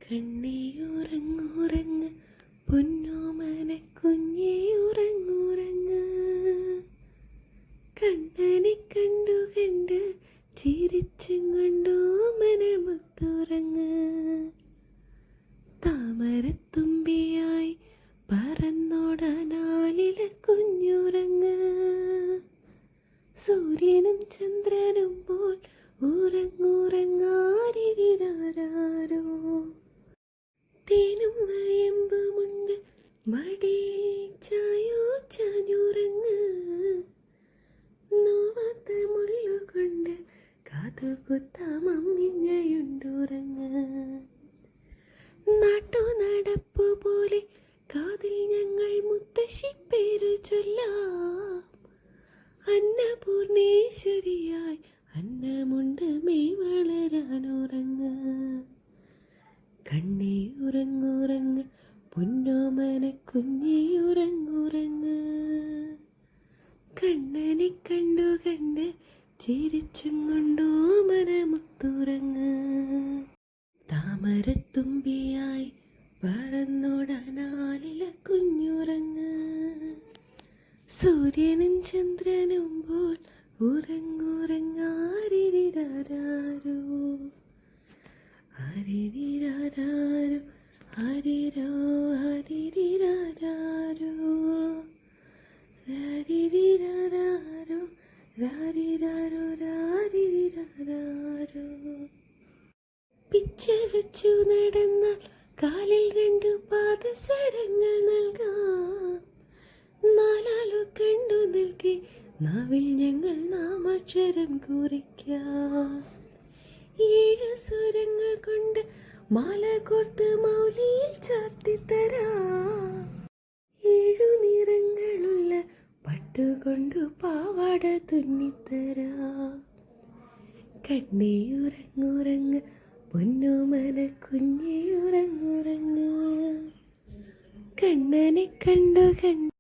കണ്ണേ ഉറങ്ങുറങ്ങ് പൊന്നോമന കുഞ്ഞേ ഉറങ്ങുറങ്ങ്. കണ്ണനെ കണ്ടു കണ്ട് ചിരിച്ചും കൊണ്ടു മനമുത്തുറങ്ങ്. താമരത്തുമ്പിയായി പറന്നോടാനാലില കുഞ്ഞുറങ്ങ്. സൂര്യനും ചന്ദ്രനും പോൽ ഉറങ്ങുറങ്ങാരിരാരോ. തേനും വയമ്പുമുണ്ട് മടിയിൽ ചായോ ചാഞ്ഞുറങ്ങ്. നോവാത്ത മുള്ളുകൊണ്ട് കാതുകുത്താം അമ്മിഞ്ഞയുണ്ടുറങ്ങ്. നാട്ടു നടപ്പു പോലെ കാതിൽ ഞങ്ങൾ മുത്തശ്ശിപ്പേരു ചൊല്ലാം. അന്നപൂർണേശ്വരിയായി അന്നമുണ്ട് മെയ് വളരാനുറങ്ങ്. കണ്ണേ ഉറങ്ങുറങ്ങ് പൊന്നോമന കുഞ്ഞേ ഉറങ്ങുറങ്ങ്. കണ്ണനെ കണ്ടു കണ്ട് ചിരിച്ചും കൊണ്ടോ മനമുത്തുറങ്ങ്. താമരത്തുമ്പിയായി പറന്നോടാനാലില കുഞ്ഞുറങ്ങ്. സൂര്യനും ചന്ദ്രനും പോൽ ഉറങ്ങുറങ്ങാരിരാരോ. ഹരിരാരോ ഹരിരോ ഹരിരാരോ രാരിരാരോ രാരിരാരോ രാരിരാരോ. പിച്ച വെച്ചു നടന്നാൽ കാലിൽ 2 പാദസരങ്ങൾ നൽകാം. നാലാളു കണ്ടു നിൽക്കെ നാവിൽ ഞങ്ങൾ നാമാക്ഷരം കുറിക്കാം. 7 സ്വരങ്ങൾ കൊണ്ട് മാല കോർത്ത് മൗലിയിൽ ചാർത്തിത്തരാം. 7 നിറങ്ങളുള്ള പട്ടുകൊണ്ടു പാവാട തുന്നിത്തരാം. കണ്ണേ ഉറങ്ങുറങ്ങ് പൊന്നോമന കുഞ്ഞേ ഉറങ്ങുറങ്ങ്. കണ്ണനെ കണ്ടു കണ്ട്